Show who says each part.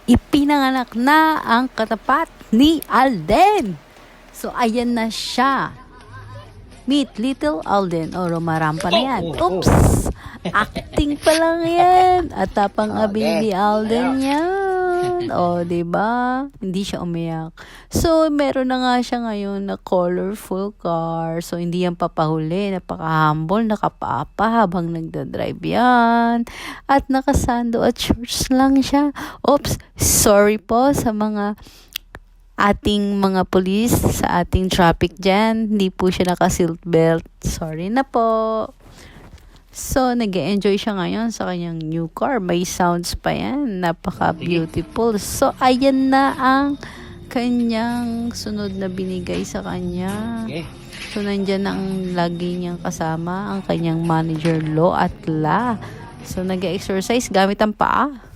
Speaker 1: ipinanganak na ang katapat ni Alden. So, ayan na siya. Meet Little Alden. O, rumarampa na yan. Oops! Acting pa lang yan. At tapang baby Alden yan. O, diba? Hindi siya umiyak. So, meron na nga siya ngayon na colorful car. So, hindi yan papahuli. Napaka-humble, nakapapa habang nagdadrive yan. At nakasando at shorts lang siya. Oops! Sorry po sa mga ating mga pulis sa ating traffic dyan. Hindi po siya naka-seatbelt. Sorry na po. So, nag-enjoy siya ngayon sa kanyang new car. May sounds pa yan. Napaka-beautiful. So, ayan na ang kanyang sunod na binigay sa kanya. So, nandyan ang lagi niyang kasama, ang kanyang manager, Lo at La. So, nag-exercise gamit ang paa.